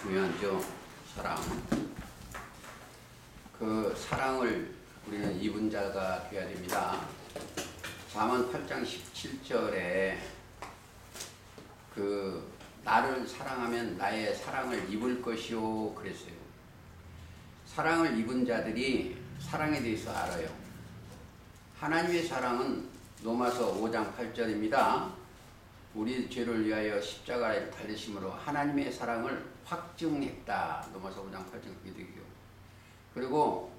중요하죠. 사랑. 그 사랑을 우리는 입은 자가 되어야 됩니다. 잠언 8장 17절에 그 나를 사랑하면 나의 사랑을 입을 것이요 그랬어요. 사랑을 입은 자들이 사랑에 대해서 알아요. 하나님의 사랑은 로마서 5장 8절입니다. 우리 죄를 위하여 십자가를 달리심으로 하나님의 사랑을 확증했다. 로마서 5장 8절 기록이요. 그리고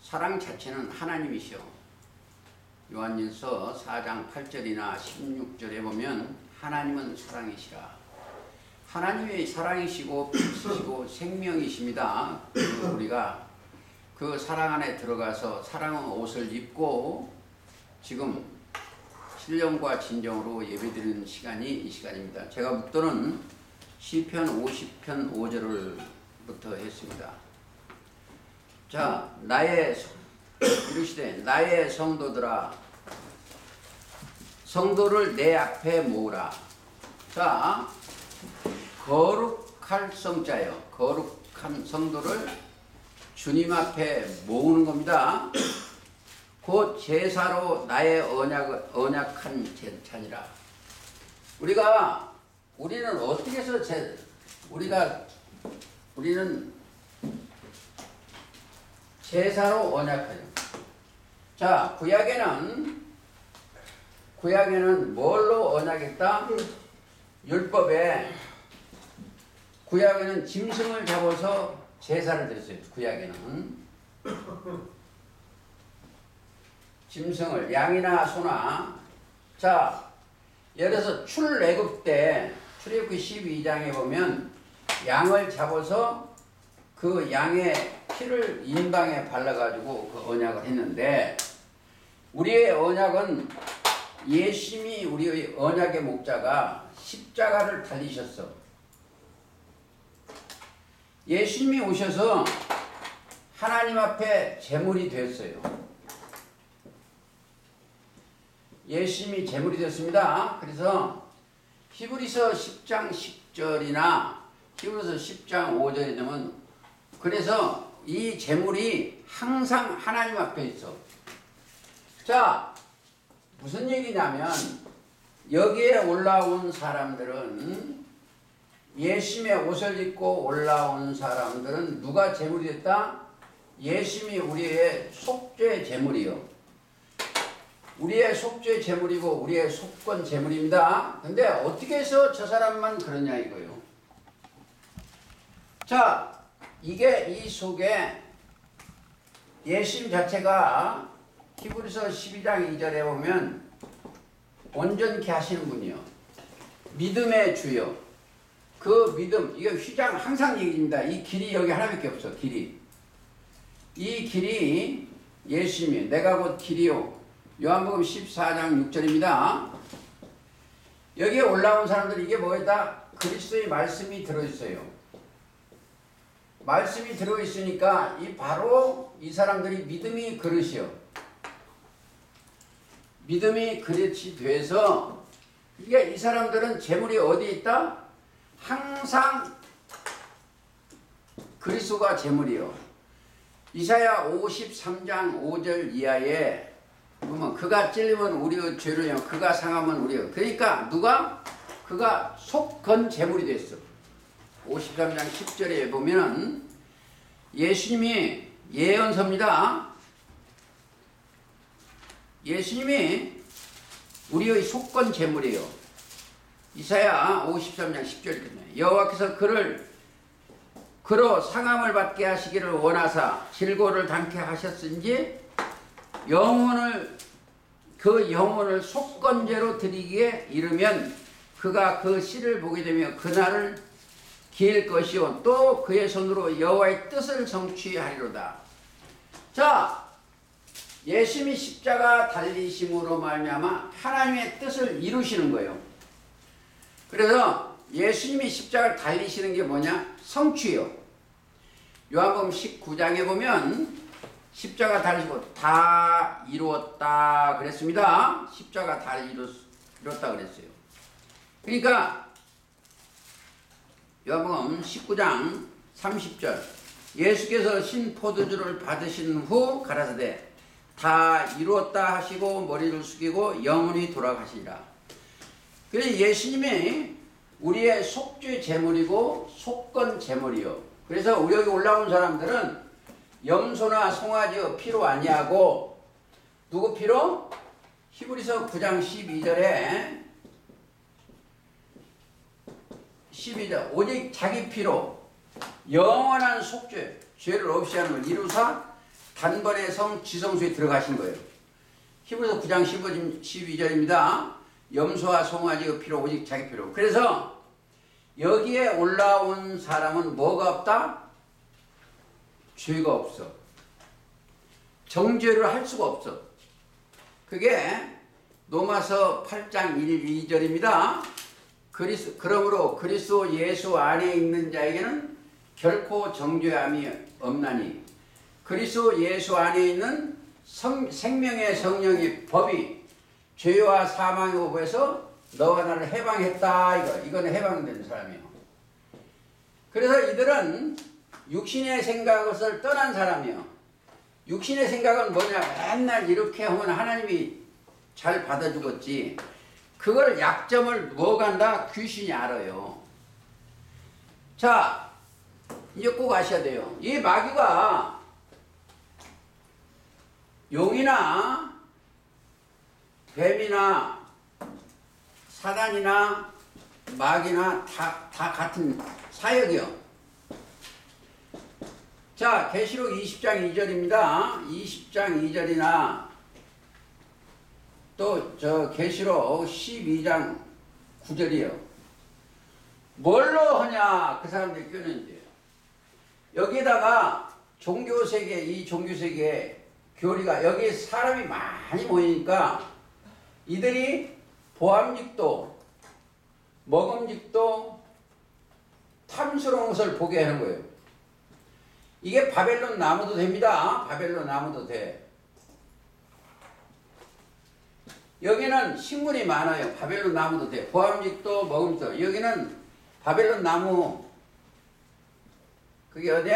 사랑 자체는 하나님이시오. 요한일서 4장 8절이나 16절에 보면 하나님은 사랑이시라. 하나님이 사랑이시고 빛이시고 생명이십니다. 우리가 그 사랑 안에 들어가서 사랑의 옷을 입고 지금 신령과 진정으로 예배드리는 시간이 이 시간입니다. 제가 묵도는 시편 50편 5절을부터 했습니다. 자, 이르시되 나의 성도들아 성도를 내 앞에 모으라. 자, 거룩할 성자요. 거룩한 성도를 주님 앞에 모으는 겁니다. 곧 제사로 나의 언약한 제찬이라. 우리는 어떻게 해서 우리는 제사로 언약해요. 자, 구약에는 뭘로 언약했다? 율법에 구약에는 짐승을 잡아서 제사를 드렸어요. 구약에는 짐승을 양이나 소나. 자, 예를 들어서 출애굽 때 출애굽기 12장에 보면 양을 잡아서 그 양의 피를 인방에 발라가지고 그 언약을 했는데, 우리의 언약은 예수님이 우리의 언약의 목자가 십자가를 달리셨어. 예수님이 오셔서 하나님 앞에 제물이 됐어요. 예수님이 제물이 됐습니다. 그래서 히브리서 10장 10절이나 히브리서 10장 5절에 되면, 그래서 이 제물이 항상 하나님 앞에 있어. 자, 무슨 얘기냐면 여기에 올라온 사람들은, 예수님의 옷을 입고 올라온 사람들은 누가 제물이 됐다? 예수님이 우리의 속죄 제물이요. 우리의 속죄 제물이고 우리의 속건 제물입니다. 근데 어떻게 해서 저 사람만 그러냐 이거요. 자, 이 속에 예수님 자체가 히브리서 12장 2절에 보면 온전케 하시는 분이요. 믿음의 주요. 그 믿음, 이거 휘장 항상 얘기입니다. 이 길이 여기 하나밖에 없어. 길이. 이 길이 예수님이 내가 곧 길이요. 요한복음 14장 6절입니다. 여기에 올라온 사람들이 이게 뭐였다? 그리스도의 말씀이 들어있어요. 말씀이 들어있으니까 바로 이 사람들이 믿음이 그릇이요. 믿음이 그릇이 돼서 이게 이 사람들은 재물이 어디 있다? 항상 그리스도가 재물이요. 이사야 53장 5절 이하에 보면 그가 찔리면 우리의 죄를 그가 상하면 우리의, 그러니까 그가 속건 재물이 됐어. 53장 10절에 보면 예수님이 예언서입니다. 예수님이 우리의 속건 재물이에요. 이사야 53장 10절이거든요. 여호와께서 그로 상함을 받게 하시기를 원하사 질고를 담게 하셨은지 그 영혼을 속건제로 드리기에 이르면 그가 그 씨를 보게 되며 그날을 기일 것이요 또 그의 손으로 여호와의 뜻을 성취하리로다. 자, 예수님이 십자가 달리심으로 말미암아 하나님의 뜻을 이루시는 거예요. 그래서 예수님이 십자가를 달리시는 게 뭐냐? 성취요. 요한복음 19장에 보면 십자가 달리시고 다 이루었다 그랬습니다. 십자가 다 이뤘다 그랬어요. 그러니까 요한복음 19장 30절. 예수께서 신포도주를 받으신 후 가라사대 다 이루었다 하시고 머리를 숙이고 영원히 돌아가시리라. 그래서 예수님이 우리의 속죄 제물이고 속건 제물이요. 그래서 우리 여기 올라온 사람들은 염소나 송아지의 피로 아니하고 누구 피로? 히브리서 9장 12절에 오직 자기 피로 영원한 속죄 죄를 없이 하는 걸 이루사 단번에 지성소에 들어가신 거예요. 히브리서 9장 12절입니다. 염소와 송아지의 피로 오직 자기 피로. 그래서 여기에 올라온 사람은 뭐가 없다? 죄가 없어. 정죄를 할 수가 없어. 그게 로마서 8장 1, 2절입니다. 그러므로 그리스도 예수 안에 있는 자에게는 결코 정죄함이 없나니 그리스도 예수 안에 있는 생명의 성령의 법이 죄와 사망의 법에서 너와 나를 해방했다. 이거는 해방된 사람이에요. 그래서 이들은 육신의 생각을 떠난 사람이에요. 육신의 생각은 뭐냐? 맨날 이렇게 하면 하나님이 잘 받아주겠지. 그걸 약점을 뭐가 한다? 귀신이 알아요. 자, 이제 꼭 아셔야 돼요. 이 마귀가 용이나 뱀이나 사단이나 마귀나 다 같은 사역이요. 자, 계시록 20장 2절입니다. 20장 2절이나 또 계시록 12장 9절이요. 뭘로 하냐? 그 사람들이 끄는데요. 여기다가 종교세계, 이 종교세계 교리가 여기 사람이 많이 모이니까 이들이 보암직도, 먹음직도, 탐스러운 것을 보게 하는 거예요. 이게 바벨론 나무도 됩니다. 바벨론 나무도 돼. 여기는 식물이 많아요. 바벨론 나무도 돼. 보암직도, 먹음직도. 여기는 바벨론 나무. 그게 어디?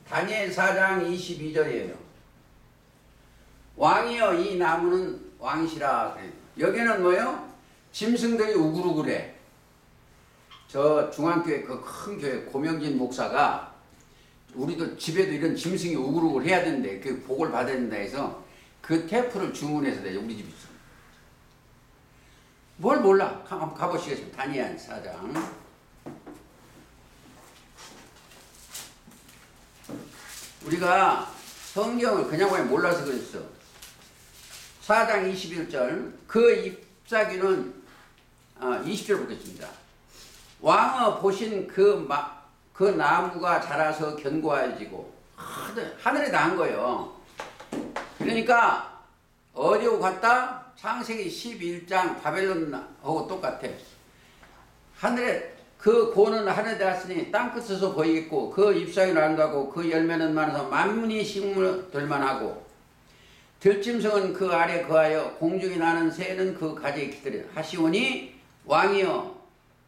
다니엘 4장 22절이에요. 왕이여 이 나무는 왕이시라. 여기는 뭐요? 짐승들이 우글우글해. 저 중앙교회 그 큰 교회 고명진 목사가 우리도 집에도 이런 짐승이 우글우글 해야 되는데 그 복을 받아야 된다 해서 그 테이프를 주문해서 내요. 우리 집에 있어. 뭘 몰라. 한번 가보시겠습니다. 다니엘 4장. 우리가 성경을 그냥 보면 몰라서 그랬어. 4장 21절. 그 잎사귀는 20절 보겠습니다. 왕은 보신 그 나무가 자라서 견고해지고 하늘에 난 거예요. 그러니까 어디로 갔다? 창세기 11장 바벨론하고 똑같아. 하늘에 그 고는 하늘에 닿았으니 땅끝에서 보이겠고 그 잎사귀는 아름다고 그 열매는 많아서 만문이 식물들만 하고 들짐승은 그 아래 거하여 공중에 나는 새는 그 가지에 기다려 하시오니 왕이여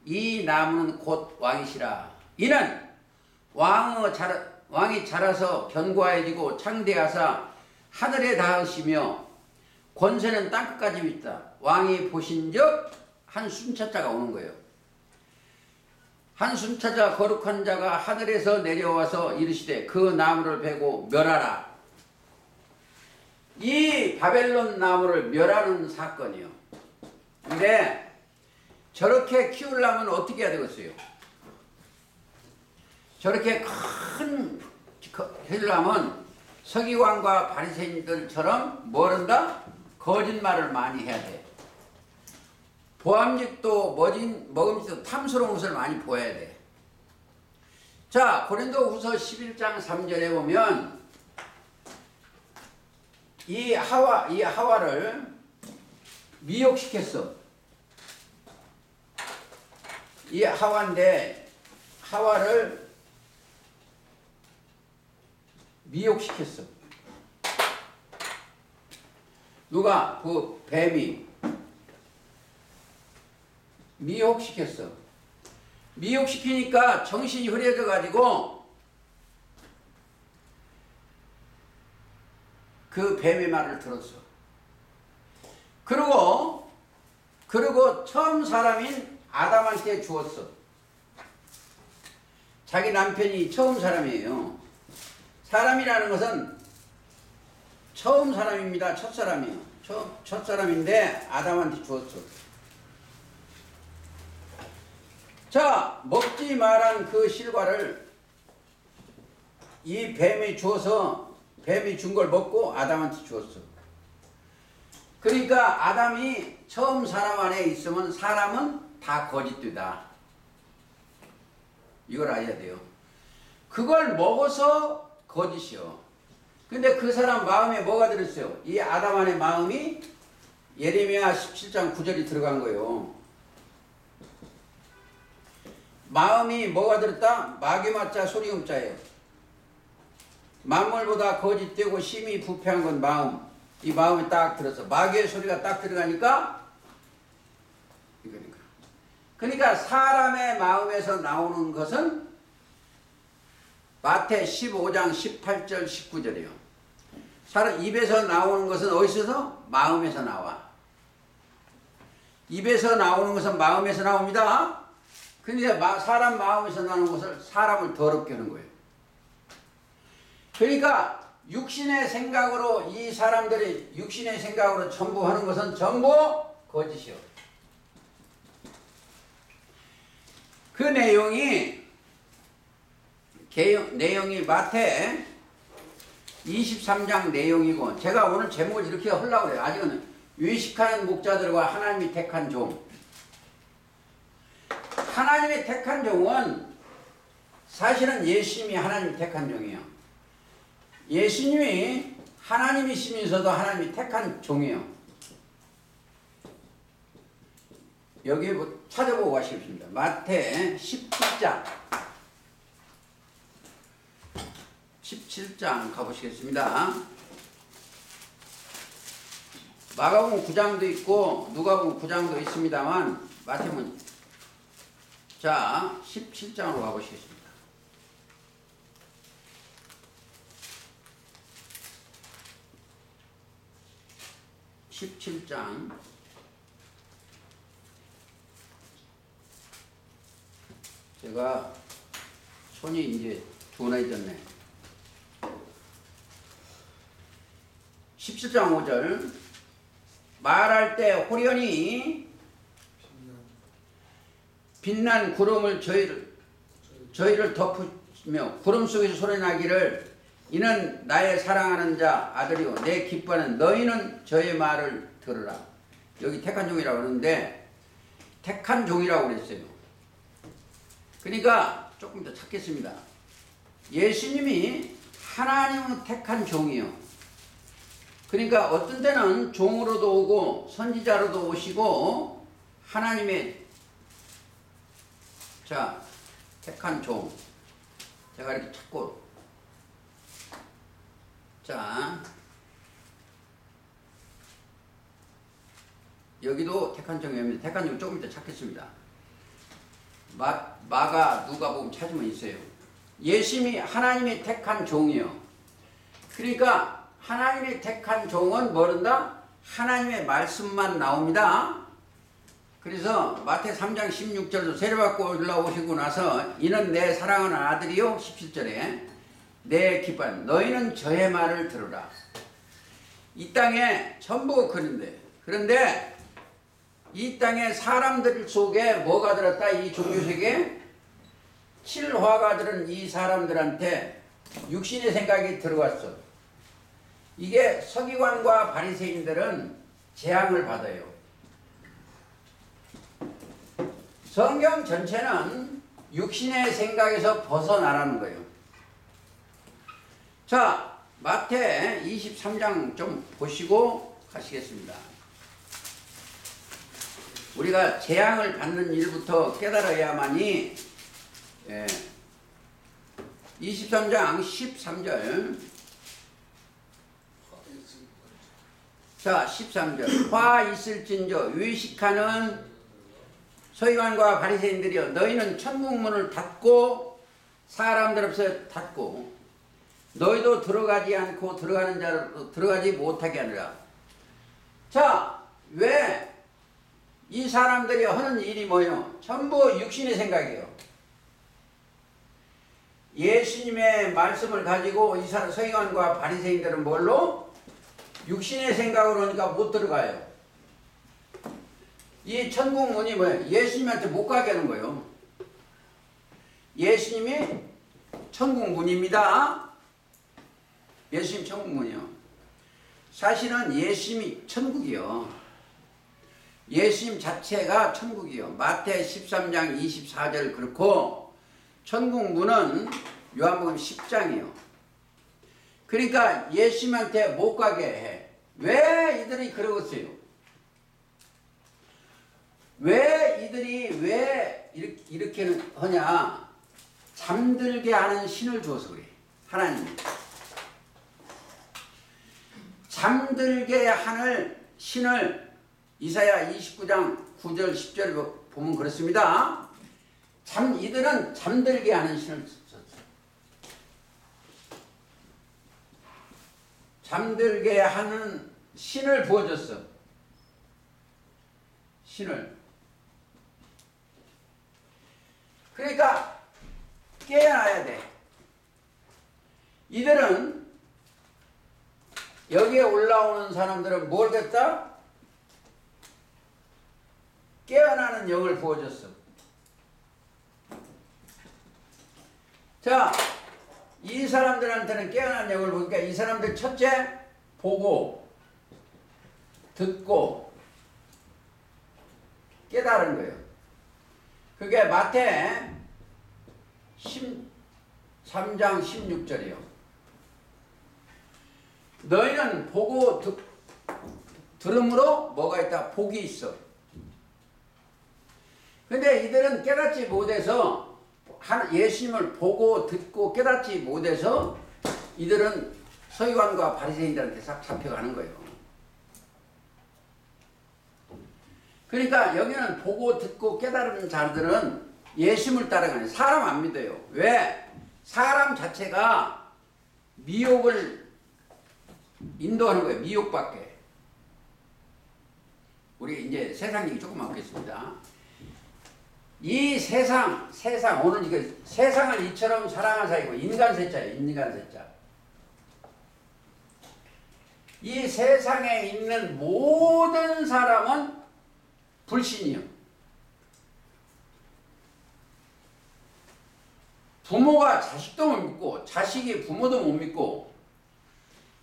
이 나무는 곧 왕이시라. 이는 왕이 자라서 견고해지고 창대하사 하늘에 닿으시며 권세는 땅끝까지 있다. 왕이 보신즉 한 순찰자가 오는 거예요. 한 순찰자 거룩한 자가 하늘에서 내려와서 이르시되 그 나무를 베고 멸하라. 이 바벨론 나무를 멸하는 사건이요. 근데 저렇게 키우려면 어떻게 해야 되겠어요? 저렇게 큰 하려면 서기관과 바리새인들처럼 뭘 한다? 거짓말을 많이 해야 돼. 보암직도 먹음직도 탐스러운 것을 많이 보여야 돼. 자, 고린도후서 11장 3절에 보면 이 하와를 미혹시켰어. 이 하와인데 하와를 미혹시켰어. 누가? 그 뱀이 미혹시켰어. 미혹시키니까 정신이 흐려져 가지고 그 뱀의 말을 들었어. 그리고 처음 사람인 아담한테 주었어. 자기 남편이 처음 사람이에요. 사람이라는 것은 처음 사람입니다. 첫 사람이에요. 첫 사람인데 아담한테 주었어. 자, 먹지 말한 그 실과를 이 뱀이 주어서 뱀이 준 걸 먹고 아담한테 주었어. 그러니까 아담이 처음 사람 안에 있으면 사람은 다 거짓되다. 이걸 알아야 돼요. 그걸 먹어서 거짓이요. 근데 그 사람 마음에 뭐가 들었어요? 이 아담 안에 마음이 예레미야 17장 9절이 들어간 거예요. 마음이 뭐가 들었다? 마귀마자 소리음자예요. 만물보다 거짓되고 심히 부패한 건 마음. 이 마음이 딱 들어서 마귀의 소리가 딱 들어가니까 이거니까. 그러니까 사람의 마음에서 나오는 것은 마태 15장 18절 19절이에요. 사람 입에서 나오는 것은 어디서? 마음에서 나와. 입에서 나오는 것은 마음에서 나옵니다. 근데 사람 마음에서 나오는 것을 사람을 더럽게 하는 거예요. 그러니까 육신의 생각으로 이 사람들이 육신의 생각으로 전부 하는 것은 전부 거짓이요. 그 내용이 마태 23장 내용이고, 제가 오늘 제목을 이렇게 하려고 해요. 아직은 외식하는 목자들과 하나님이 택한 종. 하나님이 택한 종은 사실은 예수님이 하나님이 택한 종이에요. 예수님이 하나님이시면서도 하나님이 택한 종이에요. 여기 찾아보고 가시겠습니다. 마태 17장 가보시겠습니다. 마가복음 9장도 있고 누가복음 9장도 있습니다만 마태복음 자 17장으로 가보시겠습니다. 17장 제가 손이 이제 둔해졌네. 17장 5절 말할 때 호련히 빛난 구름을 저희를 덮으며 구름 속에서 소리나기를 이는 나의 사랑하는 자 아들이요 내 기뻐하는 너희는 저의 말을 들으라. 여기 택한 종이라고 하는데 택한 종이라고 그랬어요. 그러니까 조금 더 찾겠습니다. 예수님이 하나님은 택한 종이요. 그러니까 어떤 때는 종으로도 오고 선지자로도 오시고 하나님의 자 택한 종. 제가 이렇게 찾고 자 여기도 택한 종이었는데 택한 종 조금 이따 찾겠습니다. 마가 누가복음 찾으면 있어요. 예수님이 하나님이 택한 종이요. 그러니까 하나님이 택한 종은 뭐른다? 하나님의 말씀만 나옵니다. 그래서 마태 3장 16절도 세례받고 올라오시고 나서 이는 내 사랑하는 아들이요 17절에 내 기뻐하는 너희는 저의 말을 들으라. 이 땅에 전부 그런데 이 땅에 사람들 속에 뭐가 들었다? 이 종교색에 칠화가 들은 이 사람들한테 육신의 생각이 들어왔어. 이게 서기관과 바리새인들은 재앙을 받아요. 성경 전체는 육신의 생각에서 벗어나라는 거예요. 자, 마태 23장 좀 보시고 가시겠습니다. 우리가 재앙을 받는 일부터 깨달아야만이 23장 13절 자 13절 화 있을진저 외식하는 서기관과 바리새인들이여 너희는 천국문을 닫고 사람들 앞에 닫고 너희도 들어가지 않고 들어가는 자로 들어가지 못하게 하느라. 자, 왜 이 사람들이 하는 일이 뭐예요? 전부 육신의 생각이에요. 예수님의 말씀을 가지고 이 사람 서기관과 바리새인들은 뭘로? 육신의 생각으로 하니까 못 들어가요. 이 천국문이 뭐예요? 예수님한테 못 가게 하는 거예요. 예수님이 천국문입니다. 예수님 천국문이요. 사실은 예수님이 천국이요. 예수님 자체가 천국이요. 마태 13장 24절 그렇고 천국문은 요한복음 10장이요. 그러니까 예수님한테 못 가게 해. 왜 이들이 그러겠어요? 왜 이들이 왜 이렇게 하냐? 잠들게 하는 신을 주어서 그래. 하나님. 잠들게 하는 신을 이사야 29장 9절 10절 보면 그렇습니다. 이들은 잠들게 하는 신을 썼어요. 잠들게 하는 신을 부어줬어. 신을. 그러니까 깨어나야 돼. 이들은 여기에 올라오는 사람들은 뭘 했다? 깨어나는 영을 부어줬어. 자, 이 사람들한테는 깨어나는 영을 보니까 이 사람들 첫째 보고 듣고 깨달은 거예요. 그게 마태 13장 16절이요. 너희는 보고 들음으로 뭐가 있다? 복이 있어. 근데 이들은 깨닫지 못해서 예수님을 보고 듣고 깨닫지 못해서 이들은 서기관과 바리새인들한테 싹 잡혀가는 거예요. 그러니까 여기는 보고 듣고 깨달은 자들은 예수님을 따라가는 사람 안 믿어요. 왜? 사람 자체가 미혹을 인도하는 거예요. 미혹밖에. 우리 이제 세상 얘기 조금만 하겠습니다. 이 세상 오늘 이거 세상을 이처럼 사랑하는 사이고 인간 세자예요. 인간 세자. 이 세상에 있는 모든 사람은 불신이요. 부모가 자식도 못 믿고 자식이 부모도 못 믿고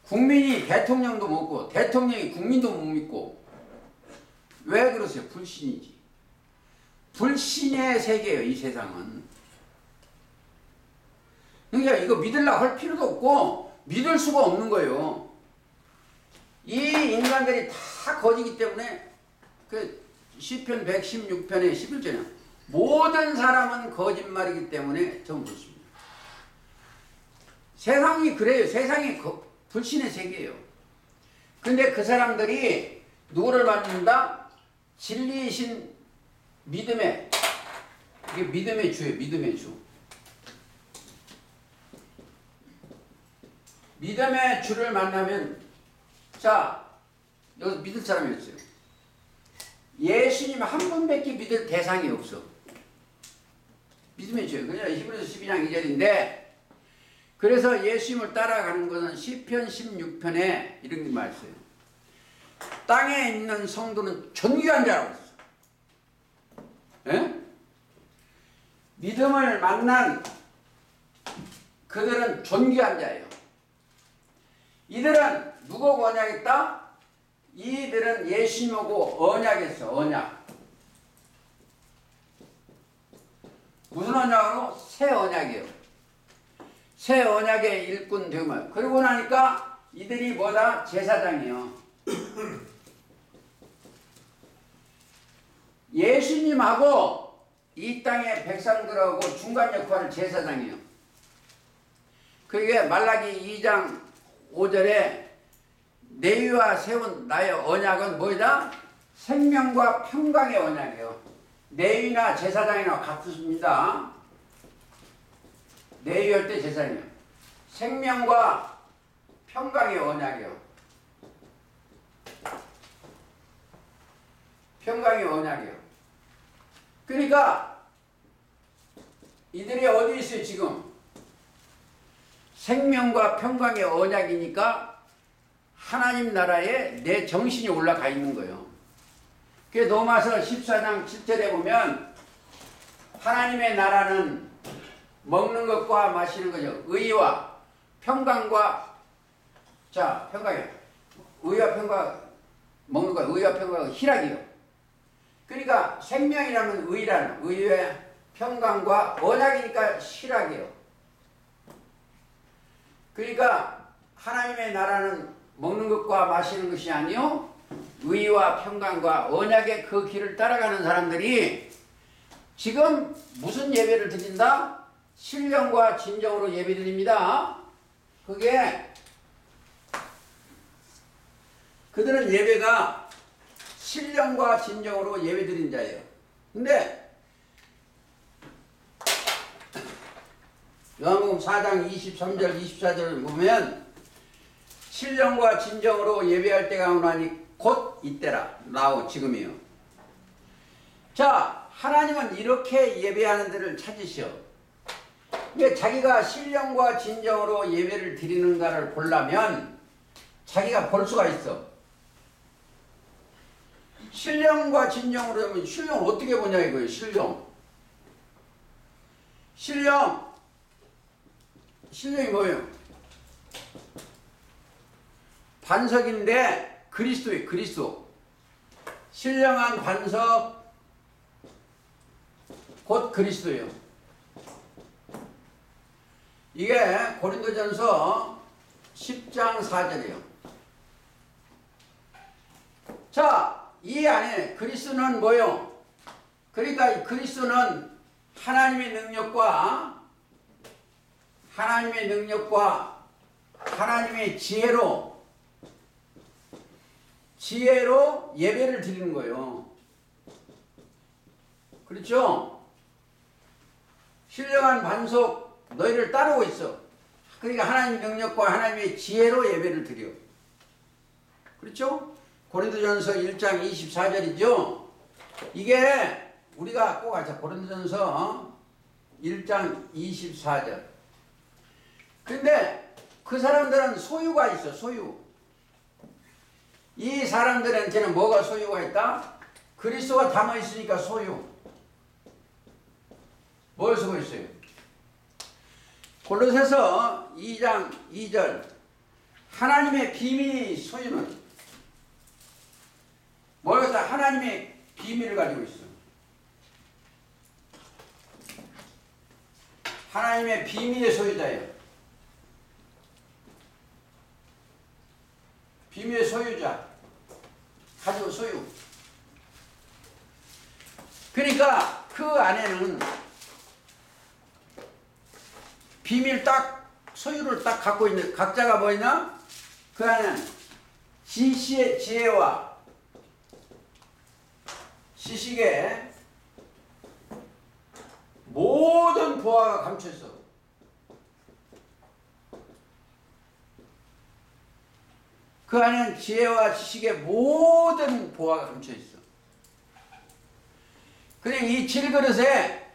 국민이 대통령도 못 믿고 대통령이 국민도 못 믿고. 왜 그러세요? 불신이지. 불신의 세계예요. 이 세상은. 그러니까 이거 믿으려고 할 필요도 없고 믿을 수가 없는 거예요. 이 인간들이 다 거지기 때문에 그 시편 116편의 11절에 모든 사람은 거짓말이기 때문에 전부 그렇습니다. 세상이 그래요. 세상이 불신의 세계예요. 근데 그 사람들이 누구를 만든다? 진리이신 믿음의, 이게 믿음의 주예요. 믿음의 주. 믿음의 주를 만나면, 자, 여기서 믿을 사람이 없어요. 예수님 한 분밖에 믿을 대상이 없어. 믿음의 주예요. 그냥 히브리서 12장 2절인데, 그래서 예수님을 따라가는 것은 시편 16편에 이런 말 있어요. 땅에 있는 성도는 존귀한 자라고 했어. 예? 믿음을 만난 그들은 존귀한 자예요. 이들은 누구하고 언약했다? 이들은 예수님하고 언약했어. 언약. 무슨 언약으로? 새 언약이에요. 새 언약의 일꾼 되면. 그러고 나니까 이들이 뭐다? 제사장이에요. 예수님하고 이 땅의 백성들하고 중간 역할을 제사장이에요. 그게 말라기 2장 5절에 내위와 세운 나의 언약은 뭐이다? 생명과 평강의 언약이에요. 내위나 제사장이나 같습니다. 내위할 때 제사장이요. 생명과 평강의 언약이요. 평강의 언약이요. 그러니까 이들이 어디 있어요 지금? 생명과 평강의 언약이니까 하나님 나라에 내 정신이 올라가 있는 거예요. 그래서 로마서 14장 7절에 보면 하나님의 나라는 먹는 것과 마시는 거죠. 의와 평강과 평강이요. 의와 평강 먹는 거 의와 평강과 희락이요. 그러니까 생명이라면 의라는 의의 평강과 언약이니까 희락이요. 그러니까 하나님의 나라는 먹는 것과 마시는 것이 아니요 의와 평강과 언약의 그 길을 따라가는 사람들이 지금 무슨 예배를 드린다? 신령과 진정으로 예배 드립니다. 그게 그들은 예배가 신령과 진정으로 예배 드린 자예요. 근데 요한복음 4장 23절 24절을 보면 신령과 진정으로 예배할 때가 오나니 곧 이때라. 나오 지금이요. 자, 하나님은 이렇게 예배하는 데를 찾으시오. 이게 자기가 신령과 진정으로 예배를 드리는가를 보려면 자기가 볼 수가 있어. 신령과 진정으로 하면 신령을 어떻게 보냐 이거예요. 신령이 뭐예요? 반석인데 그리스도예요. 그리스도. 신령한 반석 곧 그리스도예요. 이게 고린도전서 10장 4절이에요. 자, 이 안에 그리스도는 뭐요? 그러니까 이 그리스도는 하나님의 능력과 하나님의 지혜로 예배를 드리는 거예요. 그렇죠? 신령한 반석 너희를 따르고 있어. 그러니까 하나님의 능력과 하나님의 지혜로 예배를 드려. 그렇죠? 고린도전서 1장 24절이죠. 이게 우리가 꼭 알자. 고린도전서 1장 24절. 근데 그 사람들은 소유가 있어. 소유. 이 사람들한테는 뭐가 소유가 있다? 그리스도가 담아 있으니까 소유. 뭘 쓰고 있어요? 골로새서 2장 2절. 하나님의 비밀이 소유는 뭘 갖다 하나님의 비밀을 가지고 있어. 하나님의 비밀의 소유자예요. 비밀의 소유자. 가지고 소유. 그러니까 그 안에는 비밀 소유를 딱 갖고 있는 각자가 뭐냐? 그 안에는 지시의 지혜와 지식의 모든 보화가 감춰 있어. 그 안에는 지혜와 지식의 모든 보화가 감춰 있어. 그리고 이 질그릇에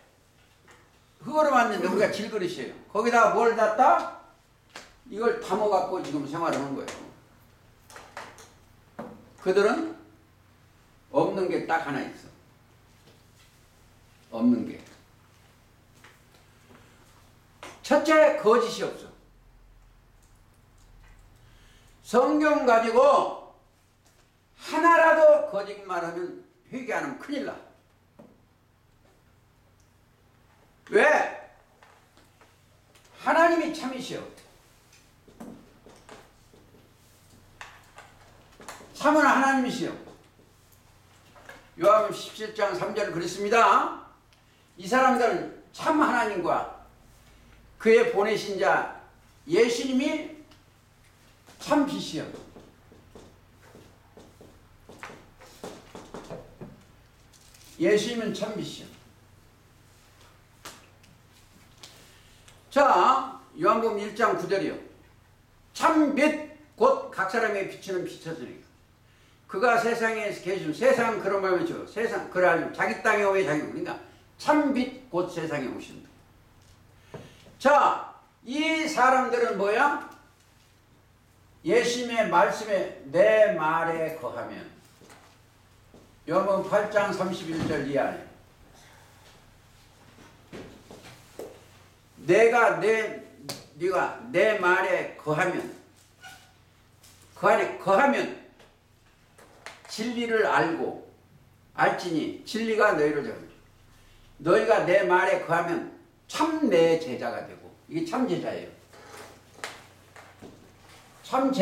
흙으로 만든 우리가 질그릇이에요. 거기다가 뭘 놨다? 이걸 담아갖고 지금 생활하는 거예요. 그들은 없는 게 딱 하나 있어. 없는 게. 첫째, 거짓이 없어. 성경 가지고 하나라도 거짓말하면 회개 안 하면 큰일 나. 왜? 하나님이 참이시오. 참은 하나님이시오. 요한복음 17장 3절을 그랬습니다. 이 사람들은 참 하나님과 그의 보내신 자 예수님이 참 빛이요. 예수님은 참빛이요. 자, 요한복음 1장 9절이요. 참빛 곧 각 사람에게 비치는 빛이었으니 그가 세상에 계시면 세상 그런 말이죠. 세상 그러하면 자기 땅에 오해 자기 그러니까 참빛 곧 세상에 오신다. 자, 이 사람들은 뭐야? 예수님의 말씀에 내 말에 거하면 요한복음 8장 31절 이하에 네가 내 말에 거하면 그 안에 거하면 진리를 알고 알지니 진리가 너희를 잡으리라. 너희가 내 말에 거하면 참 내 제자가 되고 이게 참 제자예요. 참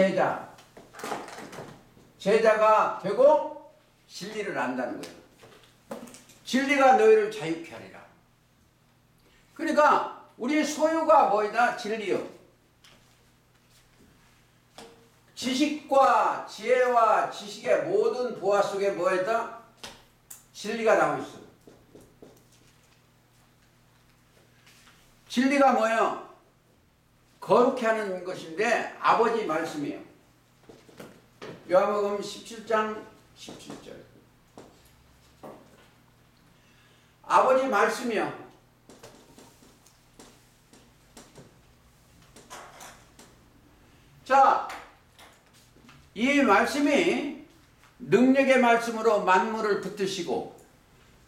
제자가 되고 진리를 안다는 거예요. 진리가 너희를 자유케 하리라. 그러니까 우리 소유가 뭐이다? 진리요. 지식과 지혜와 지식의 모든 보화 속에 뭐이다? 진리가 나오고 있어. 진리가 뭐예요? 거룩해 하는 것인데 아버지 말씀이에요. 요한복음 17장 17절. 아버지 말씀이요. 자, 이 말씀이 능력의 말씀으로 만물을 붙드시고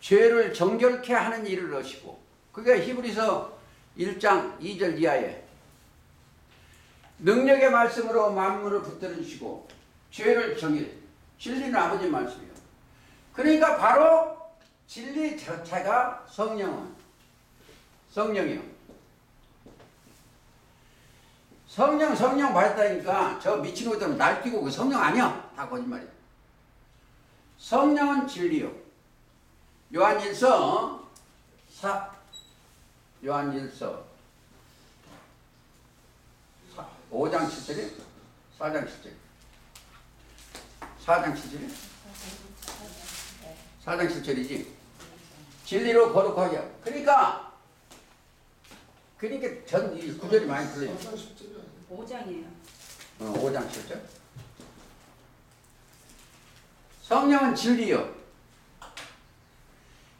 죄를 정결케 하는 일을 하시고 그게 히브리서 1장 2절 이하에 능력의 말씀으로 만물을 붙들으시고 죄를 정결 진리는 아버지 말씀이에요. 그러니까 바로 진리 자체가 성령이요. 성령 받았다니까 저 미친 것들은 날뛰고 그 성령 아니야. 다 거짓말이야. 성령은 진리요. 요한일서 5장 7절이 4장 7절 4장 7절이 4장 7절이지. 진리로 거룩하게 하고. 그러니까 전 이 구절이 많이 틀려요. 5장이에요. 5장 7절. 성령은 진리요.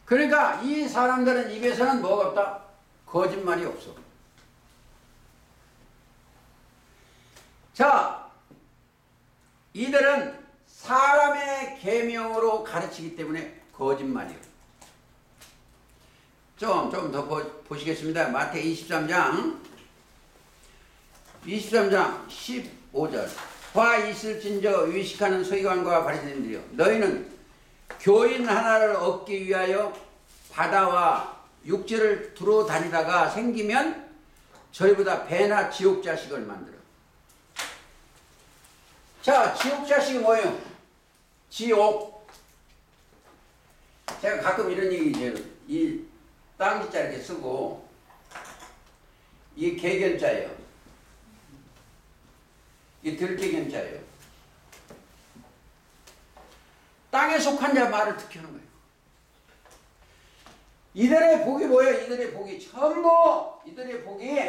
그러니까 이 사람들은 입에서는 뭐가 없다? 거짓말이 없어. 자, 이들은 사람의 계명으로 가르치기 때문에 거짓말이에요. 좀 더 보시겠습니다. 마태 23장 15절. 화 있을진저 위식하는 서기관과 바리새인들이여, 너희는 교인 하나를 얻기 위하여 바다와 육지를 두루 다니다가 생기면 저희보다 배나 지옥 자식을 만들어. 자, 지옥 자식이 뭐예요? 지옥. 제가 가끔 이런 얘기해요. 이 땅지자 이렇게 쓰고 이 개견자예요. 이 들개견자예요. 땅에 속한 자 말을 듣게 하는 거예요. 이들의 복이 뭐예요? 이들의 복이 전부 이들의 복이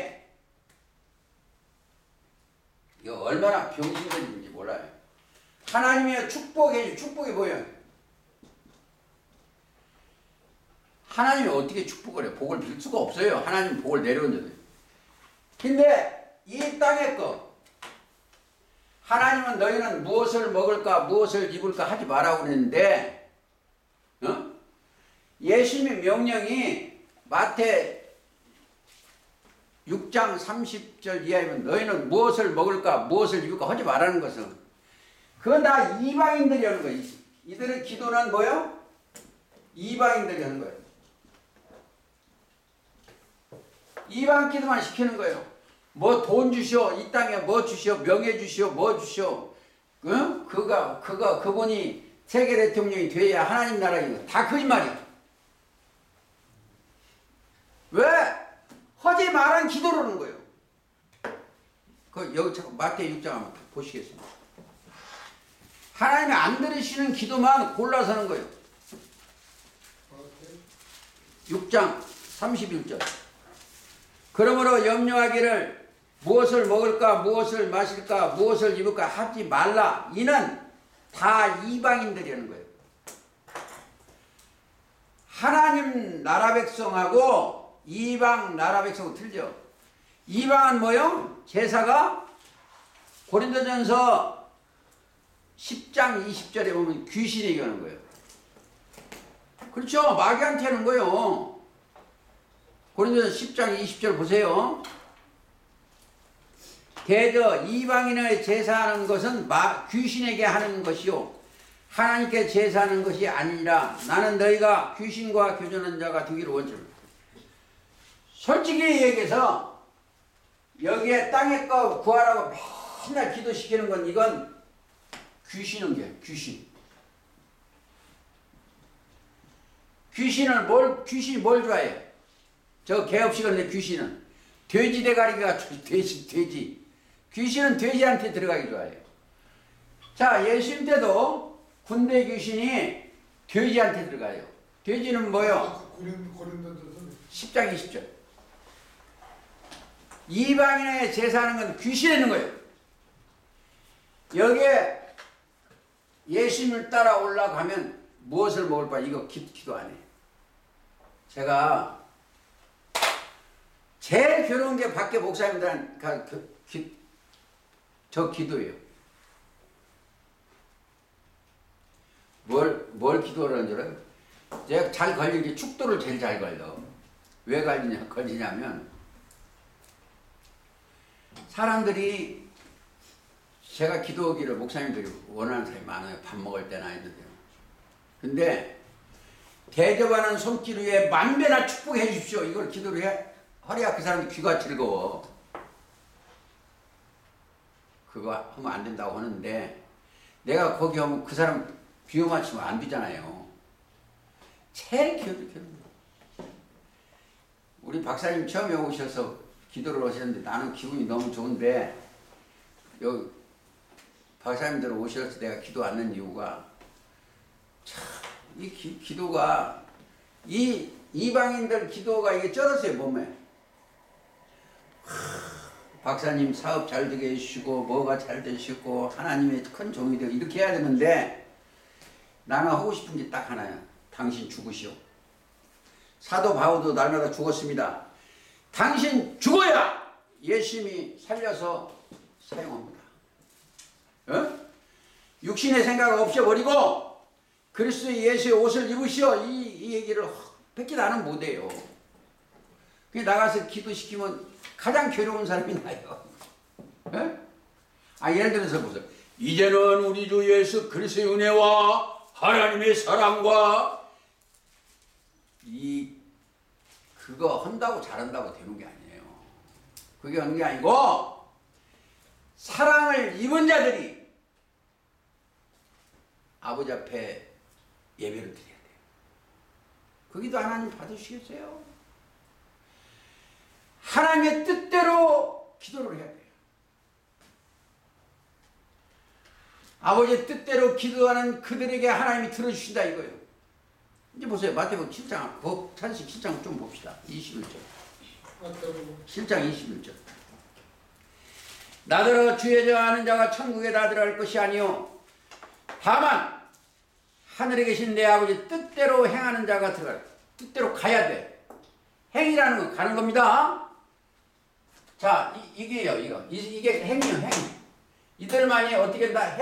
이거 얼마나 병신들인지 몰라요. 하나님의 축복이 뭐예요? 하나님이 어떻게 축복을 해요? 복을 빌 수가 없어요. 하나님 복을 내려오는데. 근데 이 땅의 거 하나님은 너희는 무엇을 먹을까 무엇을 입을까 하지 말라고 그랬는데 예수님의 명령이 마태 6장 30절 이하이면 너희는 무엇을 먹을까 무엇을 입을까 하지 말라는 것은 그건 다 이방인들이 하는 거예요. 이들의 기도는 뭐예요? 이방인들이 하는 거예요. 이방 기도만 시키는 거예요. 뭐 돈 주시오, 이 땅에 뭐 주시오, 명예 주시오, 뭐 주시오. 그분이 세계 대통령이 돼야 하나님 나라인 거. 다 거짓말이야. 왜? 하지 말란 기도를 하는 거예요. 여기 잠깐 마태 6장 한번 보시겠습니다. 하나님이 안 들으시는 기도만 골라서 하는 거예요. 6장 31절. 그러므로 염려하기를 무엇을 먹을까 무엇을 마실까 무엇을 입을까 하지 말라. 이는 다 이방인들이라는 거예요. 하나님 나라 백성하고 이방 나라 백성은 틀려. 이방은 뭐요? 제사가 고린도전서 10장 20절에 보면 귀신이 얘기하는 거예요. 그렇죠. 마귀한테 하는 거예요. 고린도전서 10장 20절 보세요. 대저 이방인의 제사하는 것은 귀신에게 하는 것이요 하나님께 제사하는 것이 아니라 나는 너희가 귀신과 교전하는 자가 되기를 원치. 솔직히 얘기해서 여기에 땅에 거 구하라고 맨날 기도시키는 건 이건 귀신은 게 귀신. 귀신이 뭘 좋아해요? 저 개업시간에 귀신은 돼지 대가리가 돼지. 귀신은 돼지한테 들어가기 좋아해요. 자, 예수님 때도 군대 귀신이 돼지한테 들어가요. 돼지는 뭐요? 10장 20절. 이방인의 제사하는 건 귀신이 있는 거예요. 여기에 예수님을 따라 올라가면 무엇을 먹을 바 이거 기도 안 해. 제가 제일 괴로운 게 밖에 목사님들한 저 기도예요. 뭘 기도를 하는 줄 알아요? 제가 잘 걸린 게 축도를 제일 잘 걸려. 왜 걸리냐면 사람들이 제가 기도하기를 목사님들이 원하는 사람이 많아요. 밥 먹을 때나 이런데요. 근데 대접하는 손길 위에 만배나 축복해 주십시오. 이걸 기도를 해. 허리야 그 사람이 귀가 즐거워. 그거 하면 안 된다고 하는데 내가 거기 하면 그 사람 비유 맞추면 안 되잖아요. 제일 기도를 우리 박사님 처음에 오셔서 기도를 하셨는데 나는 기분이 너무 좋은데 여기 박사님들 오셔서 내가 기도 안 하는 이유가 참 이 기도가 이 이방인들 기도가 이게 쩔었어요 몸에. 박사님 사업 잘 되게 해주시고 뭐가 잘 되시고 하나님의 큰 종이 되고 이렇게 해야 되는데 나는 하고 싶은 게 딱 하나야. 당신 죽으시오. 사도 바울도 날마다 죽었습니다. 당신 죽어야 예수님이 살려서 사용합니다. 어? 육신의 생각을 없애버리고 그리스도 예수의 옷을 입으시오. 이 얘기를 밖에 나는 못해요. 그냥 나가서 기도시키면 가장 괴로운 사람이 나요. 예를 들어서 보세요. 이제는 우리 주 예수 그리스도의 은혜와 하나님의 사랑과 그거 한다고 잘한다고 되는 게 아니에요. 그게 하는 게 아니고 사랑을 입은 자들이 아버지 앞에 예배를 드려야 돼요. 거기도 하나님 받으시겠어요? 하나님의 뜻대로 기도를 해야 돼요. 아버지의 뜻대로 기도하는 그들에게 하나님이 들어주신다 이거예요. 이제 보세요. 마태복음 7장, 법찬식 7장 좀 봅시다. 21절. 7장 21절. 나더러 주의 저하는 자가 천국에 다 들어갈 것이 아니요 다만 하늘에 계신 내 아버지 뜻대로 행하는 자가 들어갈. 뜻대로 가야 돼. 행이라는 건 가는 겁니다. 자, 이게요, 이게 행이요, 행. 이들만이 어떻게 다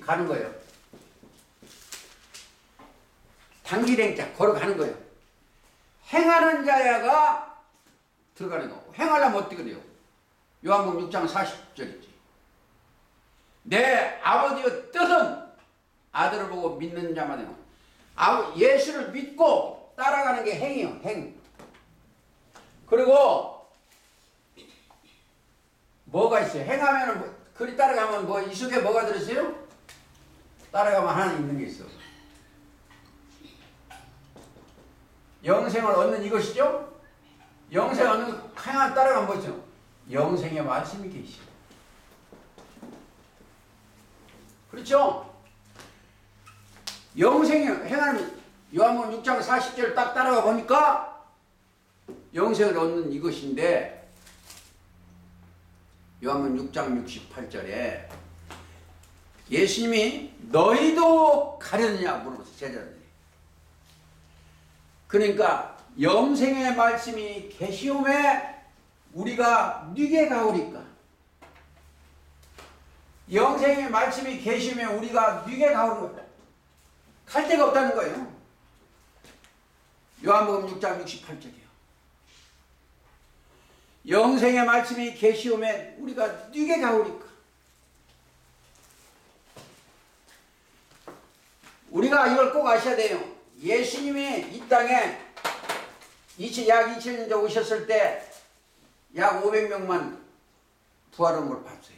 가는 거예요. 단기행자 걸어가는 거예요. 행하는 자야가 들어가는 거고 행하려면 어떻게 돼요? 요한복음 6장 40절이지. 내 아버지의 뜻은 아들을 보고 믿는 자만 해요. 예수를 믿고 따라가는 게 행이요. 행. 그리고 뭐가 있어요? 행하면은 그리 따라가면 이 속에 뭐가 들었어요? 따라가면 하나 있는 게 있어. 영생을 얻는 이것이죠? 영생 얻는 행한 따라가면 뭐죠? 영생의 말씀이 계시죠. 그렇죠? 영생이 행하는 요한복음 6장 40절 딱 따라가 보니까 영생을 얻는 이것인데 요한복음 6장 68절에 예수님이 너희도 가려느냐 물어보세요. 제자들이. 그러니까 영생의 말씀이 계시오매 우리가 누게 가오리까? 영생의 말씀이 계시오매 우리가 누게 가오리까? 갈 데가 없다는 거예요. 요한복음 6장 68절이요. 영생의 말씀이 계시오매 우리가 누게 가오리까? 우리가 이걸 꼭 아셔야 돼요. 예수님이 이 땅에 약 2000년 전 오셨을 때 약 500명만 부활한 걸 봤어요.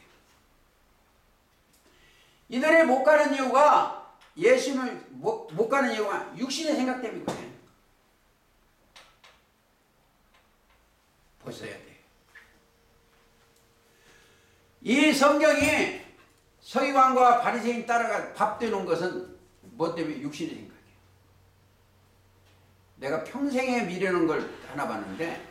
이들이 못 가는 이유가 예수님을 못 가는 이유가 육신의 생각 때문이거든요. 보셔야 돼요. 이 성경이 서기관과 바리새인 따라가 밥 되는 것은 뭐 때문에? 육신의 생각이에요. 내가 평생에 미루는 걸 하나 봤는데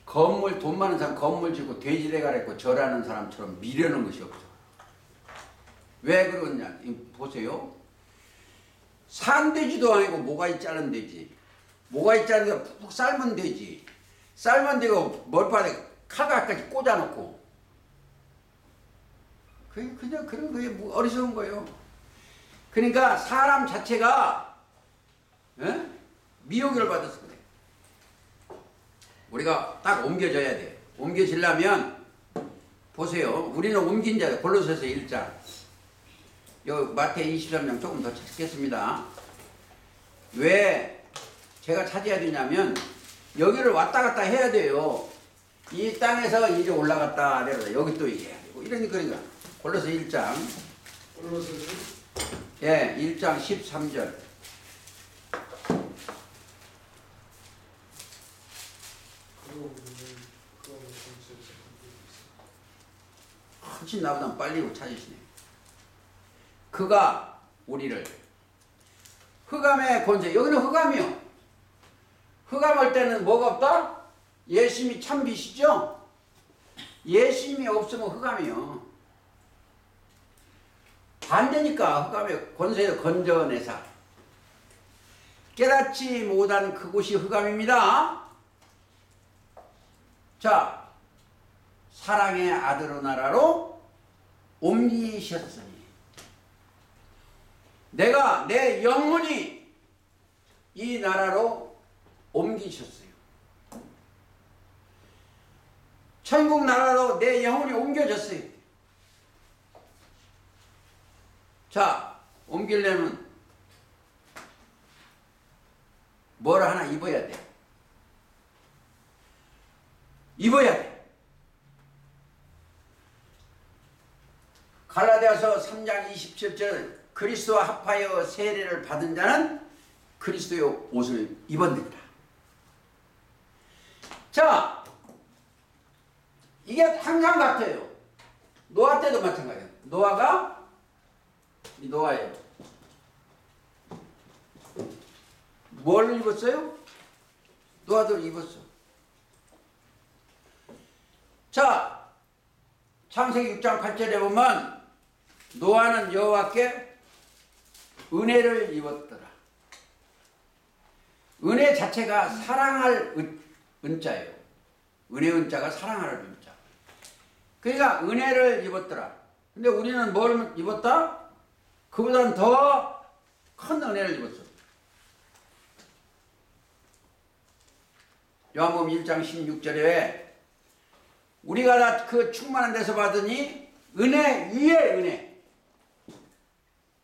건물 돈 많은 사람 건물 짓고 돼지대가리 있고 절하는 사람처럼 미루는 것이 없어. 왜 그러냐? 보세요. 산돼지도 아니고 모가지 자른 돼지. 모가지 자른 거 푹푹 삶은 돼지. 삶은 되고 머리바닥에 칼각까지 꽂아놓고 그냥 그런 거에 뭐 어리석은 거예요. 그러니까 사람 자체가 미혹을 받아서 그래. 우리가 딱 옮겨져야 돼. 옮겨지려면 보세요. 우리는 옮긴 자들. 골로새서 1장. 요 마태복음 23장 조금 더 찾겠습니다. 왜 제가 찾아야 되냐면 여기를 왔다 갔다 해야 돼요. 이 땅에서 이제 올라갔다 내려다 여기 또 이게 그러니까 골로새 1장. 예, 1장 13절. 훨씬 나보다 빨리 찾으시네. 그가 우리를 흑암의 권세. 여기는 흑암이요. 흑암 할 때는 뭐가 없다? 예수님이 참 빛이죠. 예수님이 없으면 흑암이요. 반대니까 흑암의 권세를 건져내사 깨닫지 못한 그곳이 흑암입니다. 자, 사랑의 아들의 나라로 옮기셨으니 내가 내 영혼이 이 나라로 옮기셨어요. 천국 나라로 내 영혼이 옮겨졌어요. 자, 옮기려면 뭘 하나 입어야 돼. 입어야 돼. 갈라디아서 3장 27절 그리스도와 합하여 세례를 받은 자는 그리스도의 옷을 입었느니라. 자, 이게 항상 같아요. 노아 때도 마찬가지예요. 노아가 이 노아예요. 뭘 입었어요? 노아도 입었어. 자, 창세기 6장 8절에 보면 노아는 여호와께 은혜를 입었더라. 은혜 자체가 사랑할 은자예요. 은혜 은자가 사랑할 은자. 그러니까 은혜를 입었더라. 근데 우리는 뭘 입었다? 그보다는 더 큰 은혜를 입었어. 요한복음 1장 16절에 우리가 다 그 충만한 데서 받으니 은혜 위에 은혜.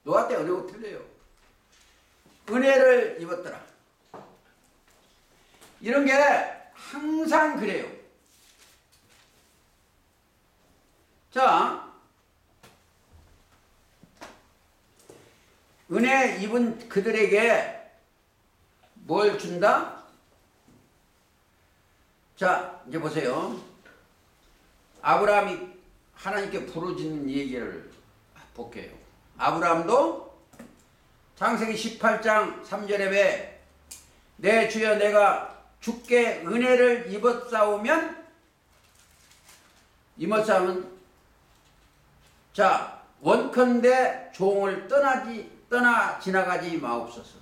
노아 때 은혜가 틀려요. 은혜를 입었더라. 이런 게 항상 그래요. 자, 은혜 입은 그들에게 뭘 준다? 자, 이제 보세요. 아브라함이 하나님께 부르짖는 얘기를 볼게요. 아브라함도 창세기 18장 3절에 내 주여 내가 주께 은혜를 입었사오면 자 원컨대 종을 떠나 지나가지 마옵소서.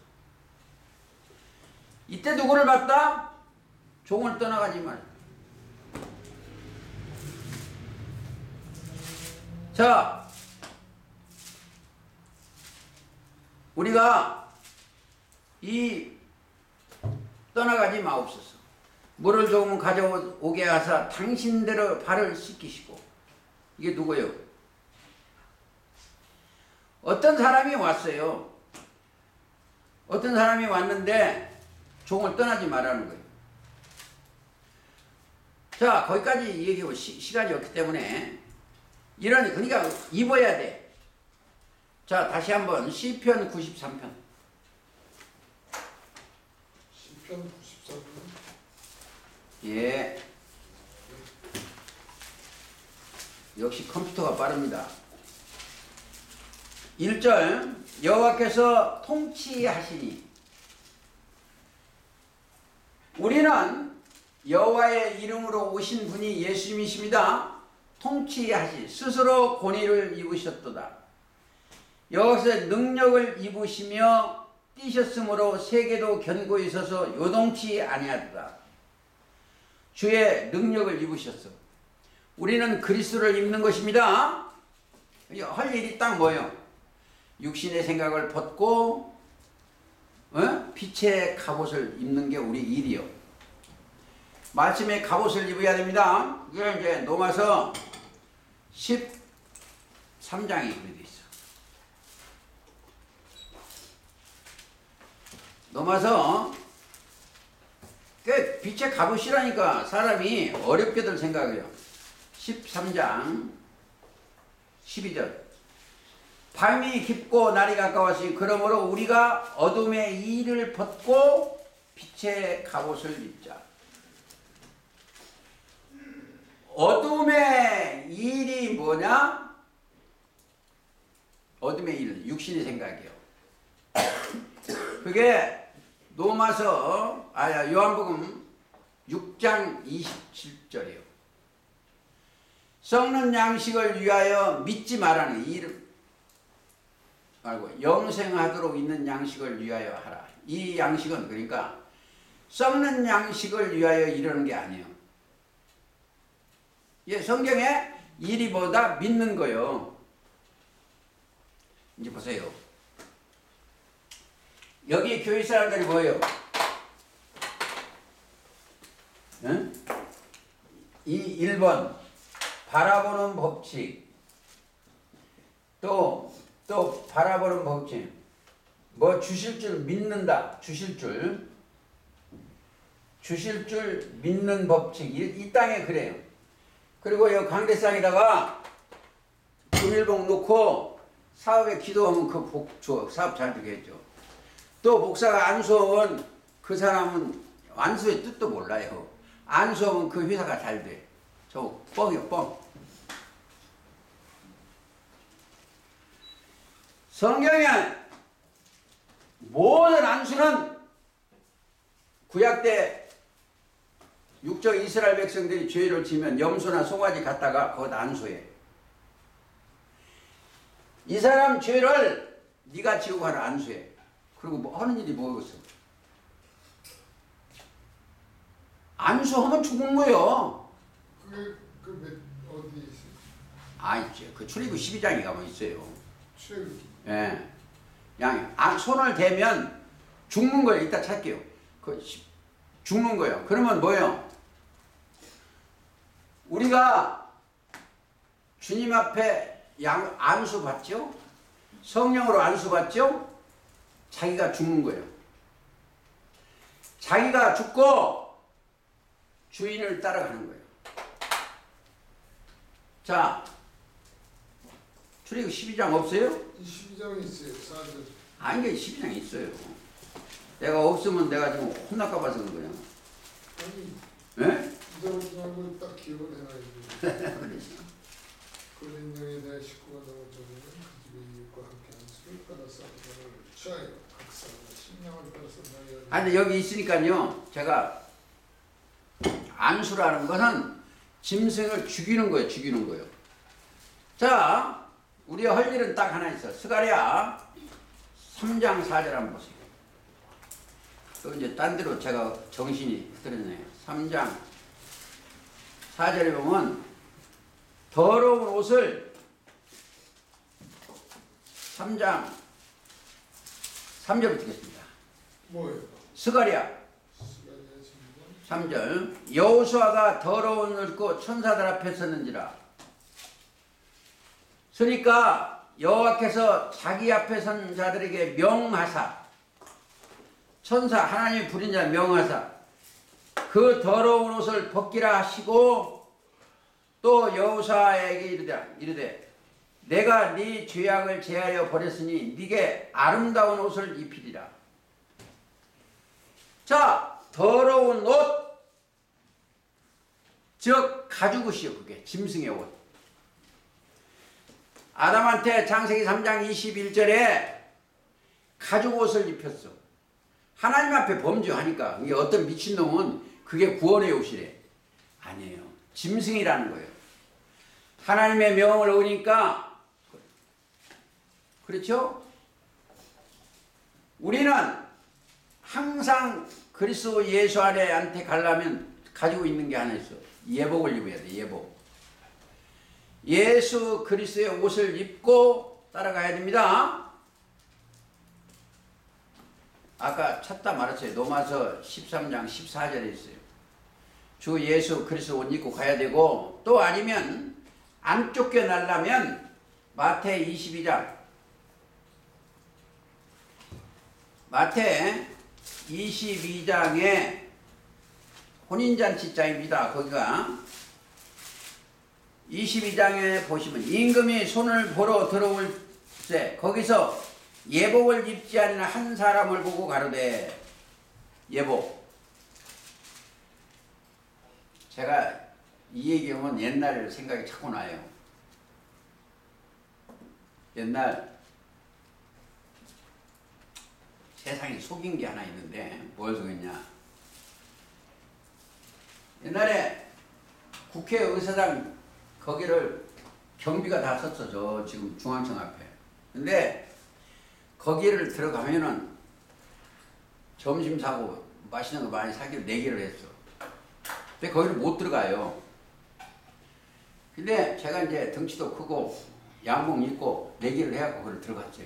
이때 누구를 봤다? 종을 떠나가지 말. 자, 우리가 이 떠나가지 마옵소서. 물을 조금 가져오게 하사 당신대로 발을 씻기시고. 이게 누구예요? 어떤 사람이 왔어요. 어떤 사람이 왔는데 종을 떠나지 말라는 거예요. 자, 거기까지 얘기하고 시간이 없기 때문에 그러니까 입어야 돼. 자, 다시 한번 시편 93편. 시편 93편. 예. 역시 컴퓨터가 빠릅니다. 1절 여호와께서 통치하시니. 우리는 여호와의 이름으로 오신 분이 예수님이십니다. 통치하시 스스로 권위를 입으셨도다. 여호와께서 능력을 입으시며 뛰셨으므로 세계도 견고히 서서 요동치 아니하도다. 주의 능력을 입으셨어. 우리는 그리스도를 입는 것입니다. 할 일이 딱 뭐예요? 육신의 생각을 벗고 빛의 갑옷을 입는 게 우리 일이요. 말씀의 갑옷을 입어야 됩니다. 이게 이제 로마서 13장에 그렇게 돼 있어. 로마서 꽤 빛의 갑옷이라니까 사람이 어렵게들 생각해요. 13장 12절 밤이 깊고 날이 가까웠으니 그러므로 우리가 어둠의 일을 벗고 빛의 갑옷을 입자. 어둠의 일이 뭐냐? 어둠의 일, 육신의 생각이요. 그게 요한복음 6장 27절이요. 썩는 양식을 위하여 믿지 말라는 이름 말고 영생하도록 있는 양식을 위하여 하라. 이 양식은 그러니까 썩는 양식을 위하여 이러는 게 아니에요. 예, 성경에 일이 뭐다? 믿는 거요. 이제 보세요. 여기 교회 사람들이 뭐예요? 응? 이 1번 바라보는 법칙. 또 바라보는 법칙. 뭐 주실 줄 믿는다. 주실 줄 믿는 법칙. 이 땅에 그래요. 그리고 이 강대상에다가 금일봉 놓고 사업에 기도하면 그 복 줘. 사업 잘 되겠죠. 또 목사가 안수하면 그 사람은 안수의 뜻도 몰라요. 안수하면 그 회사가 잘 돼. 저 뻥이요, 뻥. 성경에 모든 안수는 구약 때 육적 이스라엘 백성들이 죄를 지면 염소나 송아지 갖다가 거기다 안수해. 이 사람 죄를 네가 지고 가라 안수해. 그리고 뭐 하는 일이 뭐겠어? 안수하면 죽은 거요. 어디 있어요? 있죠. 그 출애굽 12장에 가면 있어요. 출애굽. 예. 그냥 손을 대면 죽는 거예요. 이따 찾게요. 죽는 거예요. 그러면 뭐예요? 우리가 주님 앞에 안수 받죠? 성령으로 안수 받죠? 자기가 죽는 거예요. 자기가 죽고 주인을 따라가는 거예요. 자, 출애굽 12장 없어요? 12장에 있어요. 4절. 아니, 이게 12장에 있어요. 내가 없으면 내가 지금 혼날까 봐서 그런 거야. 아니, 예? 기도하는 걸 딱 기억을 해놔야지. 그런 영에 대한 식구가 넘어져면 그 집에 이웃과 함께 안수. 따라서 너를 취하여 각 사람의 심령을 따라서 너희가 아, 근데 여기 있으니까요. 제가 안수라는 것은 짐승을 죽이는 거예요. 죽이는 거예요. 자, 우리가 할 일은 딱 하나 있어. 스가랴 3장 4절 한번 보세요. 또 이제 딴 데로 제가 정신이 흐트러지네요. 3장 4절에 보면 더러운 옷을 3장 3절부터 읽겠습니다. 뭐예요? 스가랴 3절 여호수아가 더러운 옷을 입고 천사들 앞에 섰는지라. 그러니까 여호와께서 자기 앞에 선 자들에게 명하사, 천사 하나님이 부린 자 명하사 그 더러운 옷을 벗기라 하시고, 또 여호수아에게 이르되 내가 네 죄악을 제하여 버렸으니 네게 아름다운 옷을 입히리라. 자, 더러운 옷, 즉 가죽옷이요. 그게 짐승의 옷. 아담한테 창세기 3장 21절에 가죽옷을 입혔어. 하나님 앞에 범죄하니까. 이게 어떤 미친놈은 그게 구원의 옷이래. 아니에요. 짐승이라는 거예요. 하나님의 명을 어기니까. 그렇죠? 우리는 항상 그리스도 예수 안에 가려면 가지고 있는 게 하나 있어. 예복을 입어야 돼. 예복. 예수 그리스도의 옷을 입고 따라가야 됩니다. 아까 찾다 말했어요. 로마서 13장 14절에 있어요. 주 예수 그리스도 옷 입고 가야 되고, 또 아니면 안 쫓겨나려면 마태 22장 마태 22장에 혼인잔치장입니다. 거기가 22장에 보시면 임금이 손을 보러 들어올 때 거기서 예복을 입지 않은 한 사람을 보고 가로되. 예복. 제가 이 얘기하면 옛날 생각이 자꾸 나요. 옛날 세상에 속인 게 하나 있는데 뭘 속였냐. 옛날에 국회의사당 거기를 경비가 다 썼어. 저 지금 중앙청 앞에. 근데 거기를 들어가면은 점심 사고 맛있는 거 많이 사기로 내기를 했어. 근데 거기를 못 들어가요. 근데 제가 이제 덩치도 크고 양복 입고 내기를 해갖고 거기를 들어갔어요.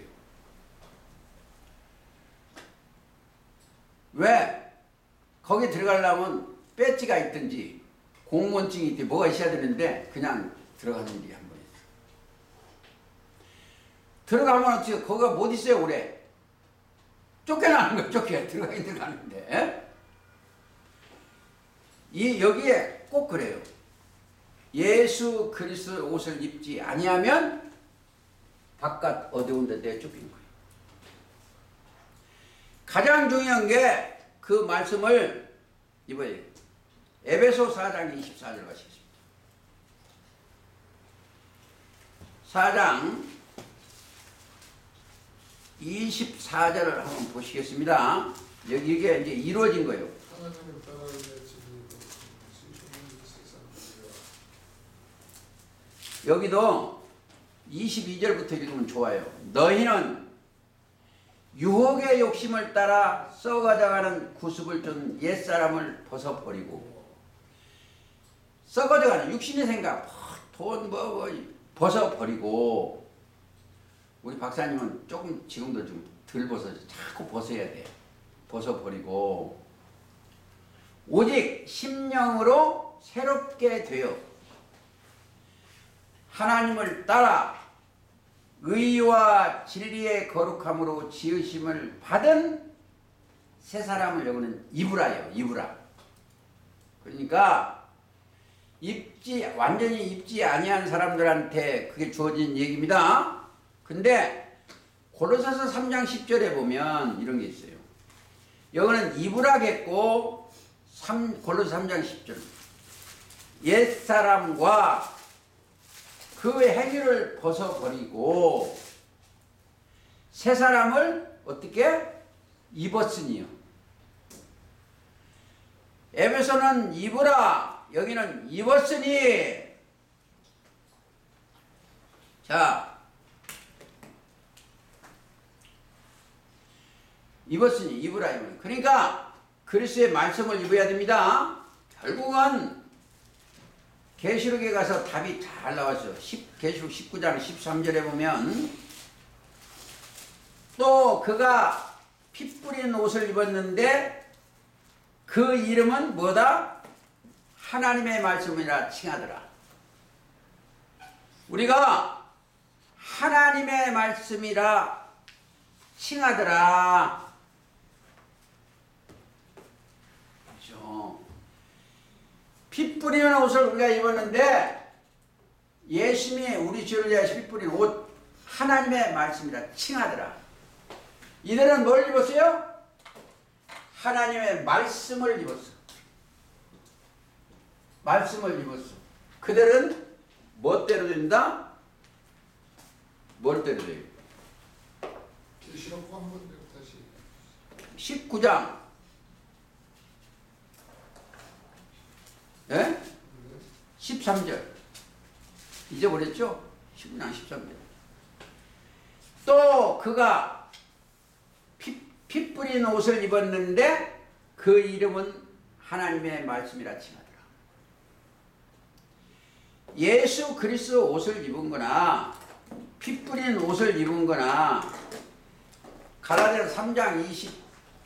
왜? 거기 들어가려면 배지가 있든지 공무원증이 있든지 뭐가 있어야 되는데 그냥 들어가는 일이 한 번 있어. 들어가면 어떻게 거기가 못 있어요 오래. 쫓겨나는 거야. 들어가긴 들어가는데. 여기에 꼭 그래요. 예수 그리스도 옷을 입지 아니하면 바깥 어두운 데 내쫓기는 거예요. 가장 중요한 게 그 말씀을 이번에 에베소 4장 24절 가시겠습니다. 4장 24절을 한번 보시겠습니다. 이게 이제 이루어진 거예요. 하나님을 따라야 될 진리로 세상을 여기도 22절부터 읽으면 좋아요. 너희는 유혹의 욕심을 따라 썩어져가는 구습을 준 옛사람을 벗어버리고, 썩어져가는 육신의 생각, 돈 벗어버리고. 우리 박사님은 조금 지금도 좀 덜 벗어져. 자꾸 벗어야 돼. 벗어버리고 오직 심령으로 새롭게 되어 하나님을 따라 의와 진리의 거룩함으로 지으심을 받은 새 사람을 여기는 입으라요. 입으라. 그러니까 완전히 입지 아니한 사람들한테 그게 주어진 얘기입니다. 근데 고로사서 3장 10절에 보면 이런 게 있어요. 여기는 입으라겠고 고로사 3장 10절 옛사람과 그 행위를 벗어버리고 새 사람을 어떻게 입었으니요. 에베소는 입으라, 여기는 입었으니. 자, 입었으니 입으라. 그러니까 그리스도의 말씀을 입어야 됩니다. 결국은 계시록에 가서 답이 잘 나왔어요. 계시록 19장 13절에 보면 또 그가 피 뿌린 옷을 입었는데 그 이름은 뭐다? 하나님의 말씀이라 칭하더라. 우리가 하나님의 말씀이라 칭하더라. 그렇죠. 피 뿌리는 옷을 우리가 입었는데 예수님이 우리 죄를 위하여 피 뿌린 옷 하나님의 말씀이라 칭하더라. 이들은 뭘 입었어요? 하나님의 말씀을 입었어. 말씀을 입었어. 그들은 멋대로 된다? 뭘대로 돼요? 계시록 한번 다시 19장. 예? 13절. 잊어버렸죠? 19장 13절. 또 그가 피 뿌린 옷을 입었는데 그 이름은 하나님의 말씀이라 칭하더라. 예수 그리스도 옷을 입은 거나 피 뿌린 옷을 입은 거나 갈라디아서 3장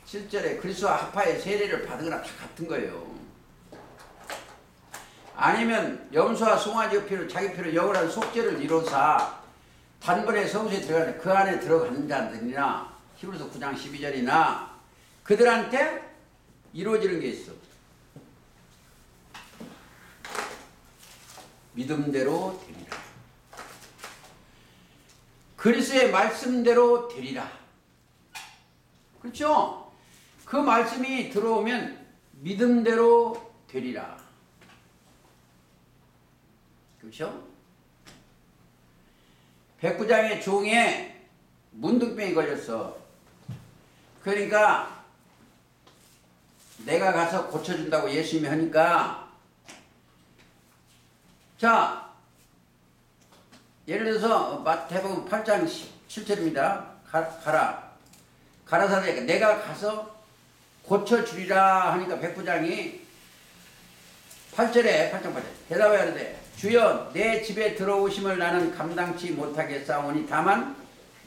27절에 그리스도와 합하여 세례를 받은 거나 다 같은 거예요. 아니면 염소와 송아지 피로 자기 피로 영원한 속죄를 이루사 단번에 성소에 들어가는 그 안에 들어가는 자들이나 히브리서 9장 12절이나 그들한테 이루어지는 게 있어. 믿음대로 되리라. 그리스도의 말씀대로 되리라. 그렇죠? 그 말씀이 들어오면 믿음대로 되리라. 그렇죠? 백부장의 종에 문둥병이 걸렸어. 그러니까 내가 가서 고쳐준다고 예수님이 하니까 자 예를 들어서 마태복음 8장 7절입니다. 가라사대 내가 가서 고쳐주리라 하니까 백부장이 8절에 8장 8절 대답하여 이르되 주여 내 집에 들어오심을 나는 감당치 못하겠사오니 다만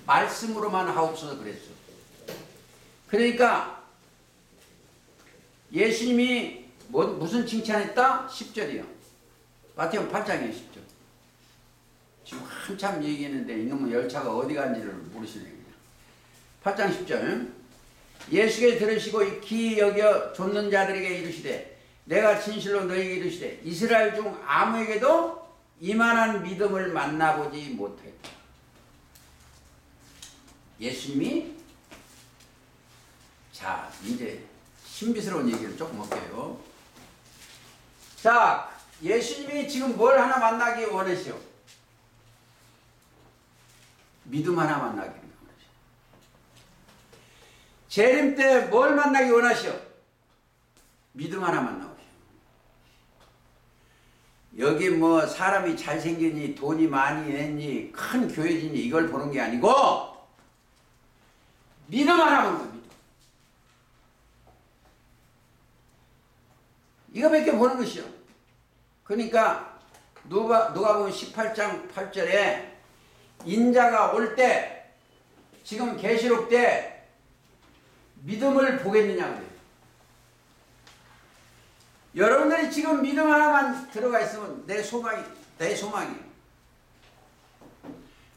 말씀으로만 하옵소서 그랬어. 그러니까 예수님이 무슨 칭찬했다? 10절이요. 마태복음 8장이에요. 10절. 지금 한참 얘기했는데 이놈의 열차가 어디 간지를 모르시네요. 8장 10절 예수께 들으시고 익히 여겨 좇는 자들에게 이르시되 내가 진실로 너희에게 이르시되 이스라엘 중 아무에게도 이만한 믿음을 만나보지 못하였다. 예수님이 자 이제 신비스러운 얘기를 조금 할게요. 자 예수님이 지금 뭘 하나 만나기 원하시오? 믿음 하나 만나기 원하시오. 재림 때 뭘 만나기 원하시오? 믿음 하나 만나오시오. 여기 뭐 사람이 잘생겼니 돈이 많이 했니 큰 교회지니 이걸 보는 게 아니고 믿음 하나 보는 거야. 믿음. 이거밖에 보는 것이요. 그러니까 누가복음 18장 8절에 인자가 올 때 지금 계시록 때 믿음을 보겠느냐 그래요. 여러분들이 지금 믿음 하나만 들어가 있으면 내 소망이에요.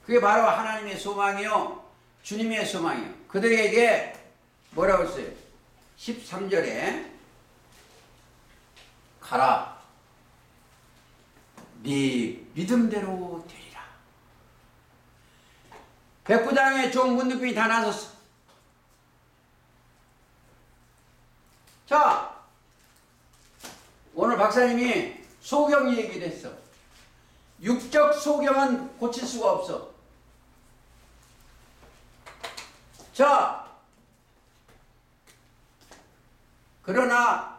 그게 바로 하나님의 소망이요 주님의 소망이요. 그들에게 뭐라고 했어요? 13절에 가라 네 믿음대로 되리라. 백부장의 종 문둥병이 다 나섰어. 자 오늘 박사님이 소경 얘기를 했어. 육적 소경은 고칠 수가 없어. 자, 그러나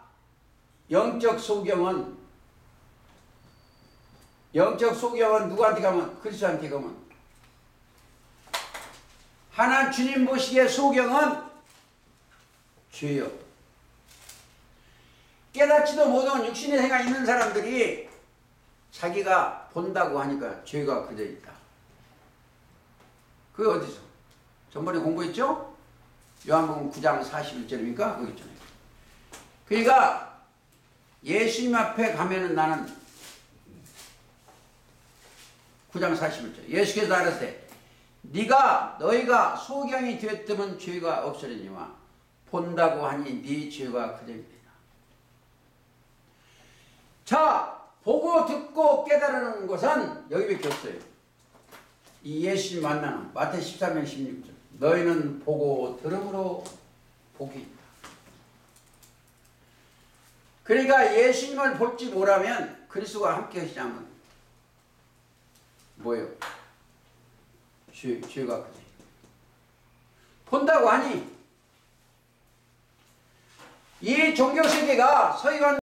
영적 소경은 누구한테 가면? 그리스도한테 가면. 하나님 주님 보시기에 소경은 죄요. 깨닫지도 못한 육신의 생각 있는 사람들이 자기가 본다고 하니까 죄가 그대로 있다. 그게 어디서? 전번에 공부했죠? 요한복음 9장 41절입니까? 거기 있잖아요. 그러니까 예수님 앞에 가면은 나는 9장 41절 예수께서 나르시되 너희가 소경이 되었으면 죄가 없으려니와 본다고 하니 네 죄가 그대로이다. 자, 보고 듣고 깨달은 것은 여기밖에 없어요. 이 예수님 만나는 마태 13장 16절 너희는 보고 들음으로 복이 있다. 그러니까 예수님을 볼지 못하면 그리스도와 함께 하시지 않으면 뭐예요? 죄가 그대. 본다고 하니 이 종교세계가 서기관